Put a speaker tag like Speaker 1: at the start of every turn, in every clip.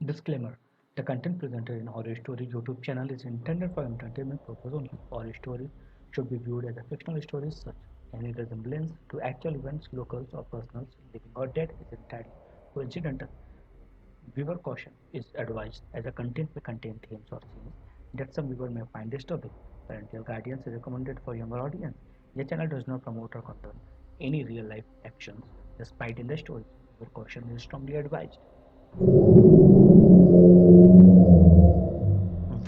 Speaker 1: Disclaimer: the content presented in Horror Story YouTube channel is intended for entertainment purpose only. Horror stories should be viewed as a fictional stories such. Any resemblance to actual events, locals or personals, living or dead, is entirely coincidental. Viewer caution is advised as a content may contain themes or scenes that some viewer may find disturbing. Parental guidance is recommended for younger audience. The channel does not promote or condone any real life actions despite in the stories. Viewer caution is strongly advised.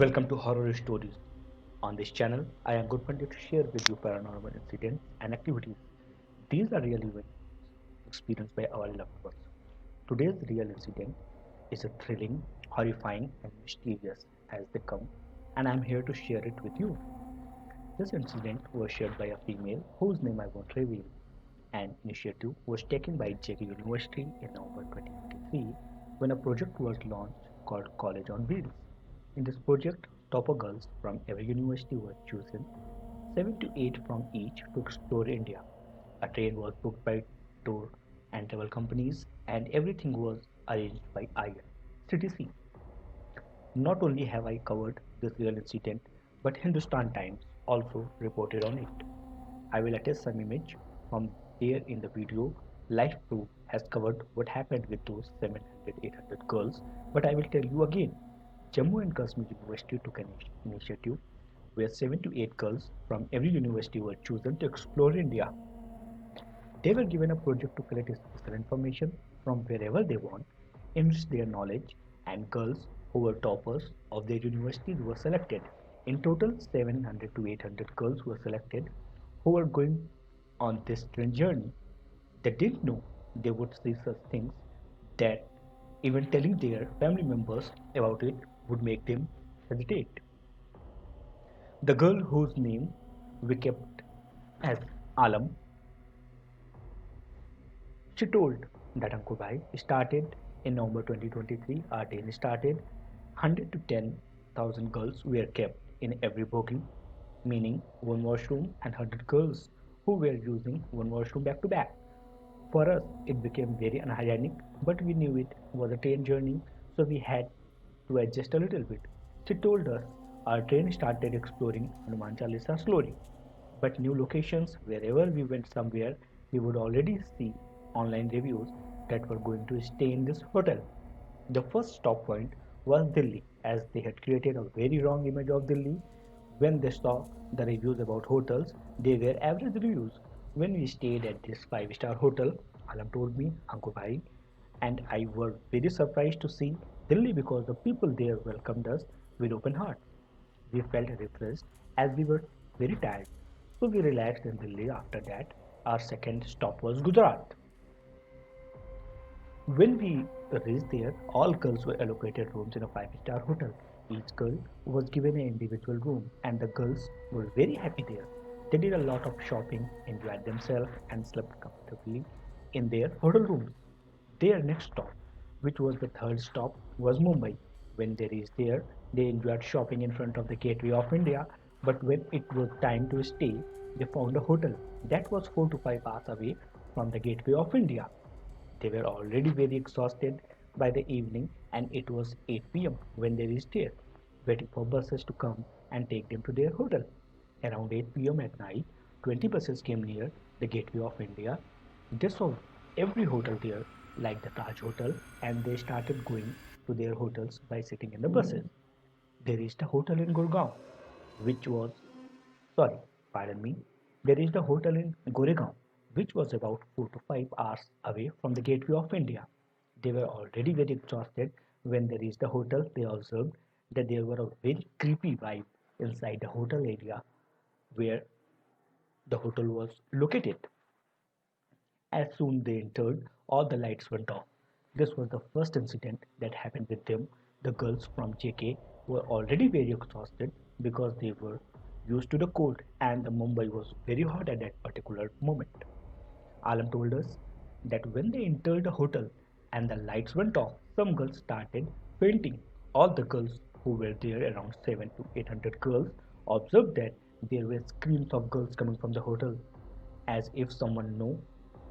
Speaker 1: Welcome to Horror Stories. On this channel, I am Gurpandi to share with you paranormal incidents and activities. These are real events experienced by our loved ones. Today's real incident is a thrilling, horrifying, and mysterious as they come, and I am here to share it with you. This incident was shared by a female whose name I won't reveal. An initiative was taken by JK University in November 2023 when a project was launched called College on Wheels. In this project, topper girls from every university were chosen, 7 to 8 from each, to explore India. A train was booked by tour and travel companies, and everything was arranged by IRCTC. Not only have I covered this real incident, but Hindustan Times also reported on it. I will attach some image from there in the video. Live proof has covered what happened with those 700 800 girls, but I will tell you again. Jammu and Kashmir University took an initiative where 7 to 8 girls from every university were chosen to explore India. They were given a project to collect special information from wherever they want, enrich their knowledge, and girls who were toppers of their universities were selected. In total, 700 to 800 girls were selected who were going on this strange journey. They didn't know they would see such things that even telling their family members about it would make them hesitate. The girl whose name we kept as Alam, she told that Ankubai started in November 2023. Our train started. 100 to 10,000 girls were kept in every bogie, meaning one washroom, and 100 girls who were using one washroom back to back. For us, it became very unhygienic, but we knew it was a train journey, so we had to adjust a little bit. She told us our train started exploring Hanuman Chalisa slowly, but new locations, wherever we went somewhere, we would already see online reviews that were going to stay in this hotel. The first stop point was Delhi, as they had created a very wrong image of Delhi. When they saw the reviews about hotels, they were average reviews. When we stayed at this five-star hotel, Alam told me, Anku Bhai and I were very surprised to see Delhi because the people there welcomed us with open hearts. We felt refreshed as we were very tired, so we relaxed in Delhi. After that, our second stop was Gujarat. When we reached there, all girls were allocated rooms in a five-star hotel. Each girl was given an individual room, and the girls were very happy there. They did a lot of shopping, enjoyed themselves, and slept comfortably in their hotel rooms. Their next stop, which was the third stop, was Mumbai. When they reached there, they enjoyed shopping in front of the Gateway of India, but when it was time to stay, they found a hotel that was 4 to 5 hours away from the Gateway of India. They were already very exhausted by the evening, and it was 8 p.m. when they reached there, waiting for buses to come and take them to their hotel. Around 8 p.m. at night, 20 buses came near the Gateway of India. They saw every hotel there, like the Taj Hotel, and they started going to their hotels by sitting in the buses. They reached a hotel in Gurgaon, which was sorry, pardon me, there is the hotel in Goregaon, which was about 4 to 5 hours away from the Gateway of India. They were already very exhausted when they reached the hotel. They observed that there were a very creepy vibe inside the hotel area where the hotel was located. As soon they entered, all the lights went off. This was the first incident that happened with them. The girls from JK were already very exhausted because they were used to the cold, and the Mumbai was very hot at that particular moment. Alam told us that when they entered the hotel and the lights went off, some girls started fainting. All the girls who were there, around 7 to 800 girls, observed that there were screams of girls coming from the hotel as if someone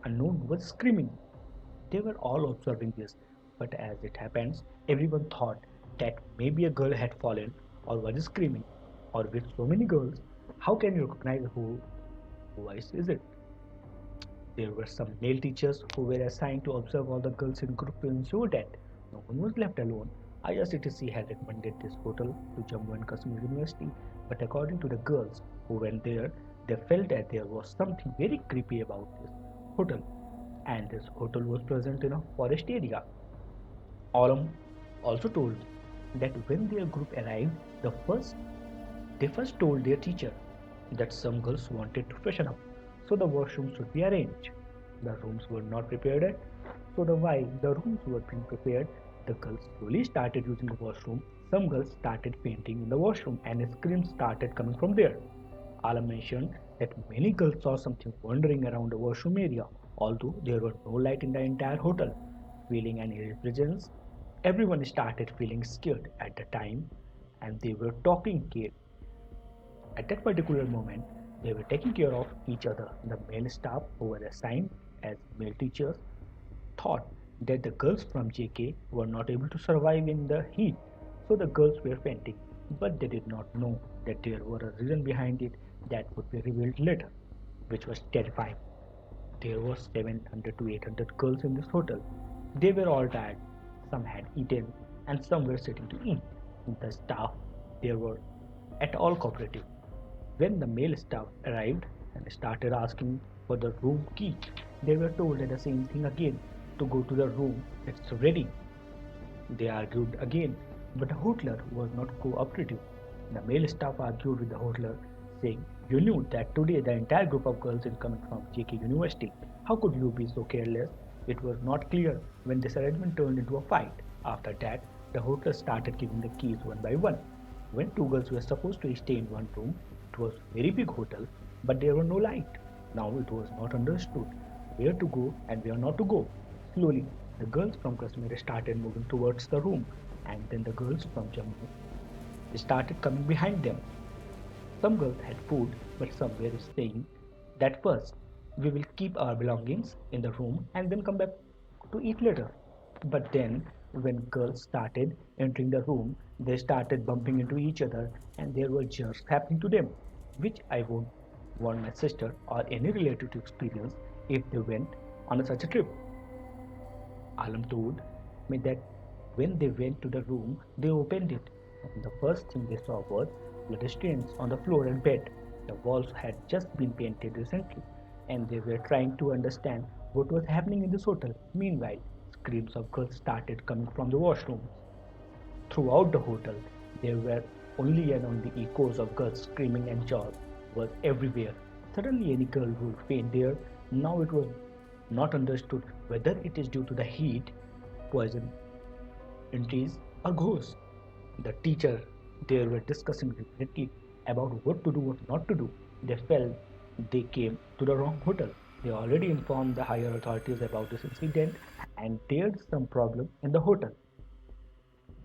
Speaker 1: unknown was screaming. They were all observing this. But as it happens, everyone thought that maybe a girl had fallen or was screaming. Or with so many girls, how can you recognize who voice is it? There were some male teachers who were assigned to observe all the girls in group to ensure that no one was left alone. IRCTC had recommended this hotel to Jammu and Kashmir University, but according to the girls who went there, they felt that there was something very creepy about this hotel. And this hotel was present in a forest area. Aurum also told that when their group arrived, they first told their teacher that some girls wanted to freshen up, so the washrooms should be arranged. The rooms were not prepared yet, so while the rooms were being prepared, the girls slowly started using the washroom. Some girls started fainting in the washroom, and screams started coming from there. Alam mentioned that many girls saw something wandering around the washroom area, although there was no light in the entire hotel. Feeling an eerie presence, everyone started feeling scared at the time, and they were talking at that particular moment, they were taking care of each other. The male staff who were assigned as male teachers thought that the girls from JK were not able to survive in the heat, so the girls were fainting. But they did not know that there was a reason behind it that would be revealed later, which was terrifying. There were 700 to 800 girls in this hotel. They were all tired. Some had eaten, and some were sitting to eat. The staff there were at all cooperative. When the male staff arrived and started asking for the room key, they were told the same thing again to go to the room, it's ready. They argued again, but the hotelier was not cooperative. The male staff argued with the hotelier, saying, "You knew that today the entire group of girls is coming from JK University. How could you be so careless?" It was not clear when this arrangement turned into a fight. After that, the hotelier started giving the keys one by one. When two girls were supposed to stay in one room, it was a very big hotel, but there was no light. Now it was not understood where to go and where not to go. Slowly, the girls from Kashmir started moving towards the room, and then the girls from Jammu started coming behind them. Some girls had food, but some were saying that first we will keep our belongings in the room and then come back to eat later. But then, when girls started entering the room, they started bumping into each other and there were jerks happening to them, which I won't want my sister or any relative to experience if they went on such a trip. Alam told me that when they went to the room, they opened it, and the first thing they saw was blood stains on the floor and bed. The walls had just been painted recently, and they were trying to understand what was happening in this hotel. Meanwhile, screams of girls started coming from the washrooms. Throughout the hotel, there were only echoes of girls screaming and jaws was everywhere. Suddenly, any girl would faint there. Now it was not understood whether it is due to the heat, poison, injuries, or ghosts. The teacher there were discussing repeatedly about what to do, what not to do. They felt they came to the wrong hotel. They already informed the higher authorities about this incident and there's some problem in the hotel.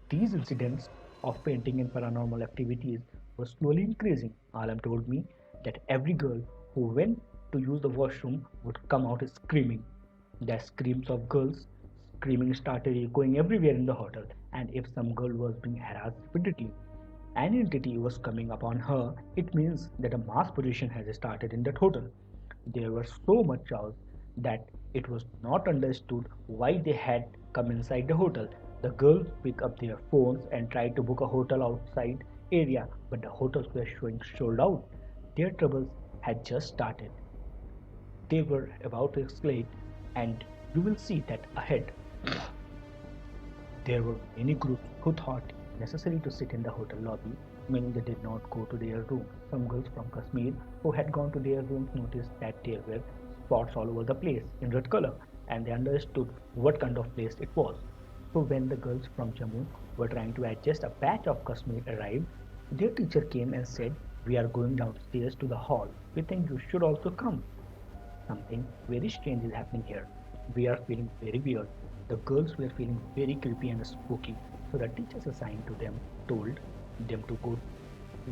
Speaker 1: These incidents of painting and paranormal activities were slowly increasing. Alam told me that every girl who went to use the washroom would come out screaming. The screams of girls screaming started echoing everywhere in the hotel, and if some girl was being harassed repeatedly, an entity was coming upon her, it means that a mass possession has started in that hotel. There was so much chaos that it was not understood why they had come inside the hotel. The girls picked up their phones and tried to book a hotel outside area, but the hotels were showing sold out. Their troubles had just started. They were about to escalate, and you will see that ahead. There were many groups who thought it necessary to sit in the hotel lobby, meaning they did not go to their rooms. Some girls from Kashmir who had gone to their rooms noticed that there were spots all over the place in red color, and they understood what kind of place it was. So when the girls from Jammu were trying to adjust, a batch of Kashmir arrived. Their teacher came and said, "We are going downstairs to the hall. We think you should also come." Something very strange is happening here. We are feeling very weird. The girls were feeling very creepy and spooky, so the teachers assigned to them told them to go.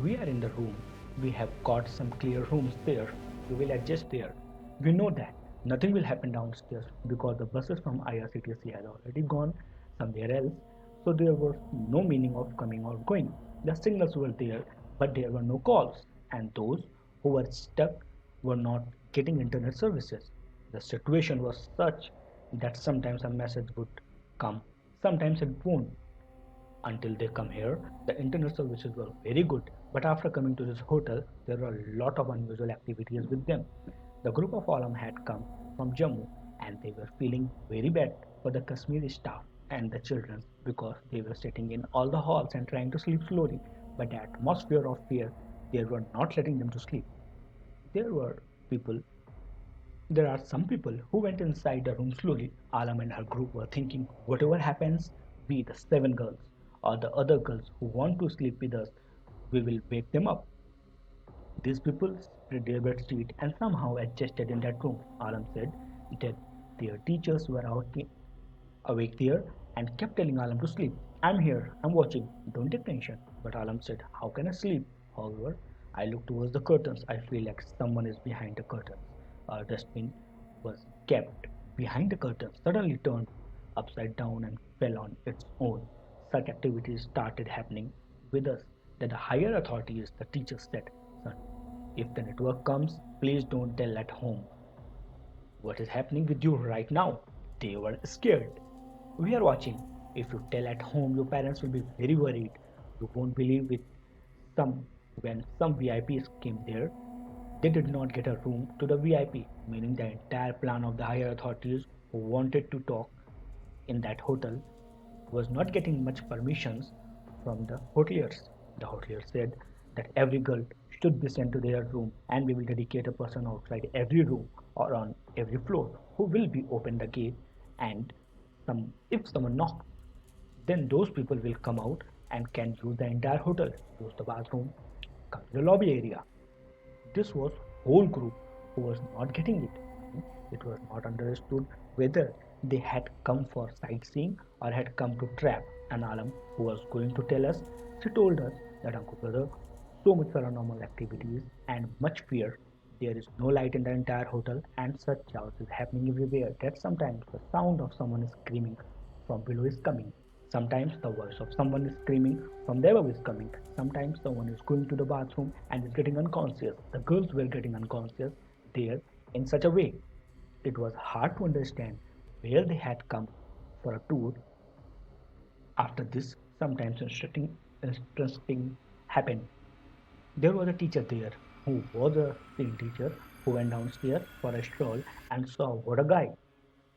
Speaker 1: "We are in the room. We have got some clear rooms there. We will adjust there. We know that nothing will happen downstairs because the buses from IRCTC had already gone. somewhere else, so there was no meaning of coming or going. The signals were there, but there were no calls, and those who were stuck were not getting internet services. The situation was such that sometimes a message would come, sometimes it won't. Until they come here, the internet services were very good, but after coming to this hotel, there were a lot of unusual activities with them. The group of Alam had come from Jammu and they were feeling very bad for the Kashmiri staff and the children because they were sitting in all the halls and trying to sleep slowly, but the atmosphere of fear, they were not letting them to sleep. There were people there are some people who went inside the room slowly. Alam and her group were thinking, whatever happens, we, the seven girls, or the other girls who want to sleep with us, we will wake them up. These people spread their bedsheet and somehow adjusted in that room. Alam said that their teachers were out awake there and kept telling Alam to sleep. I'm here, I'm watching, don't take tension. But Alam said, how can I sleep? However, I look towards the curtains. I feel like someone is behind the curtains. Our dustbin was kept behind the curtains, suddenly turned upside down and fell on its own. Such activities started happening with us that the higher authorities, the teachers said, son, if the network comes, please don't tell at home. What is happening with you right now? They were scared. We are watching. If you tell at home, your parents will be very worried. You won't believe it. Some when some VIPs came there, they did not get a room to the VIP, meaning the entire plan of the higher authorities who wanted to talk in that hotel was not getting much permissions from the hoteliers. The hoteliers said that every girl should be sent to their room and we will dedicate a person outside every room or on every floor who will be open the gate and if someone knocks, then those people will come out and can use the entire hotel, use the bathroom, come to the lobby area. This was whole group who was not getting it. It was not understood whether they had come for sightseeing or had come to trap an alam who was going to tell us. She told us that Uncle Brother, so much paranormal activities and much fear. There is no light in the entire hotel and such chaos is happening everywhere that sometimes the sound of someone is screaming from below is coming. Sometimes the voice of someone is screaming from the above is coming. Sometimes someone is going to the bathroom and is getting unconscious. The girls were getting unconscious there in such a way. It was hard to understand where they had come for a tour. After this, sometimes interesting happened. There was a teacher there who was a singing teacher who went downstairs for a stroll and saw what a guy.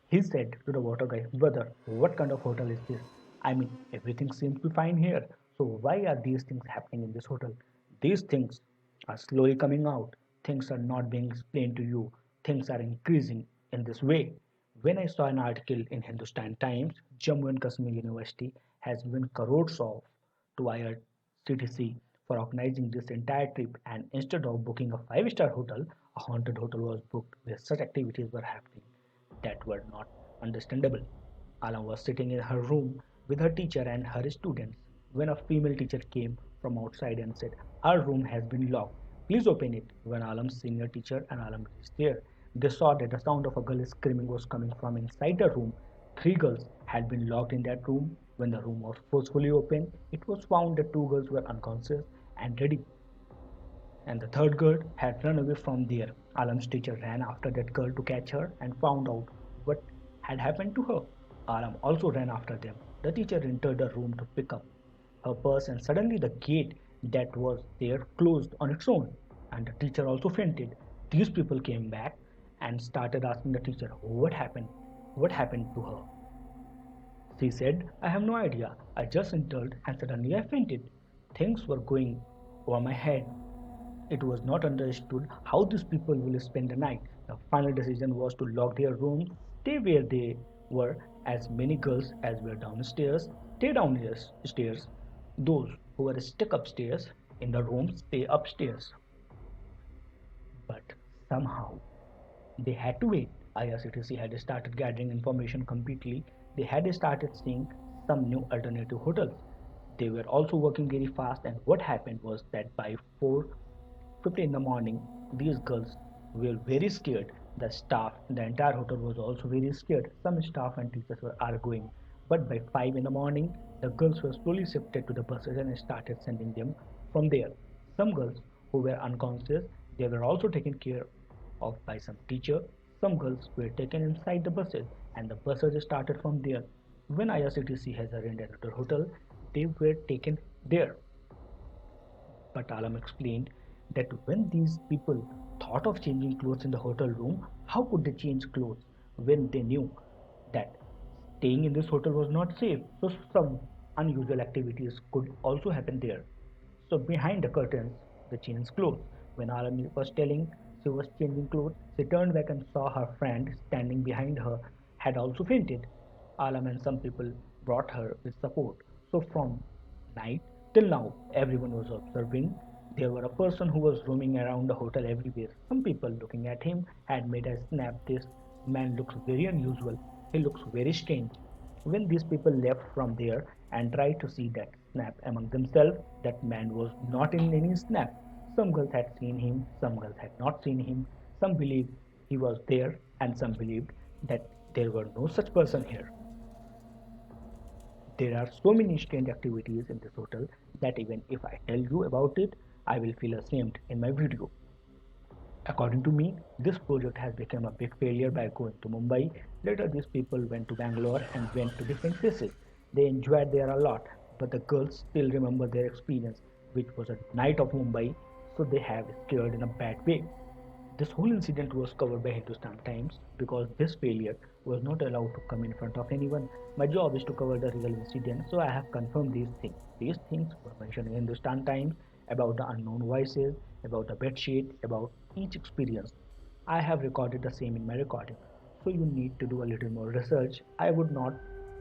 Speaker 1: He said to the water guy, brother, what kind of hotel is this? I mean, everything seems to be fine here. So why are these things happening in this hotel? These things are slowly coming out. Things are not being explained to you. Things are increasing in this way. When I saw an article in Hindustan Times, Jammu and Kashmir University has given crores of to IRCTC for organizing this entire trip and instead of booking a five-star hotel, a haunted hotel was booked where such activities were happening that were not understandable. Alam was sitting in her room with her teacher and her students when a female teacher came from outside and said, our room has been locked. Please open it. When Alam's senior teacher and Alam reached there, they saw that the sound of a girl screaming was coming from inside the room. Three girls had been locked in that room. When the room was forcefully opened, it was found that two girls were unconscious and ready and the third girl had run away from there. Alam's teacher ran after that girl to catch her and found out what had happened to her. Alam also ran after them. The teacher entered the room to pick up her purse and suddenly the gate that was there closed on its own and the teacher also fainted. These people came back and started asking the teacher what happened. What happened to her? She said, I have no idea. I just entered and suddenly I fainted. Things were going over my head. It was not understood how these people will spend the night. The final decision was to lock their rooms, stay where they were, as many girls as were downstairs, stay downstairs. Those who were stuck upstairs in the rooms stay upstairs. But somehow they had to wait. IRCTC had started gathering information completely. They had started seeing some new alternative hotels. They were also working very fast, and what happened was that by 4:50 in the morning, these girls were very scared. The staff, the entire hotel was also very scared. Some staff and teachers were arguing. But by 5 in the morning, the girls were slowly shifted to the buses and started sending them from there. Some girls who were unconscious, they were also taken care of by some teacher. Some girls were taken inside the buses and the buses started from there. When IRCTC has arranged at the hotel, they were taken there. But Alam explained that when these people thought of changing clothes in the hotel room, how could they change clothes when they knew that staying in this hotel was not safe? So some unusual activities could also happen there. So behind the curtains, they changed clothes. When Alam was telling she was changing clothes, she turned back and saw her friend standing behind her had also fainted. Alam and some people brought her with support. So from night till now, everyone was observing. There were a person who was roaming around the hotel everywhere. Some people looking at him had made a snap. This man looks very unusual. He looks very strange. When these people left from there and tried to see that snap among themselves, that man was not in any snap. Some girls had seen him, some girls had not seen him. Some believed he was there, and some believed that there were no such person here. There are so many strange activities in this hotel that even if I tell you about it, I will feel ashamed in my video. According to me, this project has become a big failure by going to Mumbai. Later, these people went to Bangalore and went to different places. They enjoyed there a lot, but the girls still remember their experience, which was a night of Mumbai, so they have scared in a bad way. This whole incident was covered by Hindustan Times because this failure was not allowed to come in front of anyone. My job is to cover the real incident, so I have confirmed these things. These things were mentioned in Hindustan Times about the unknown voices, about the bedsheet, about each experience. I have recorded the same in my recording, so you need to do a little more research. I would not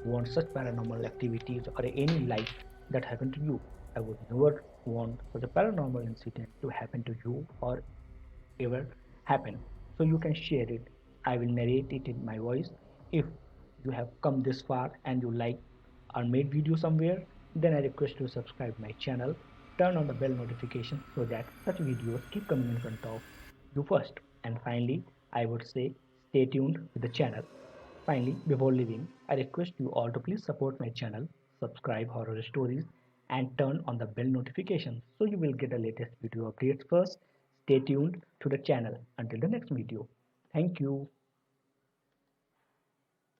Speaker 1: want such paranormal activities or any life that happened to you. I would never want such a paranormal incident to happen to you or ever happen. So you can share it. I will narrate it in my voice. If you have come this far and you like or made video somewhere, then I request you to subscribe my channel, turn on the bell notification so that such videos keep coming in front of you first. And finally, I would say stay tuned with the channel. Finally, before leaving, I request you all to please support my channel, subscribe horror stories, and turn on the bell notification so you will get the latest video updates first. Stay tuned to the channel until the next video. Thank you.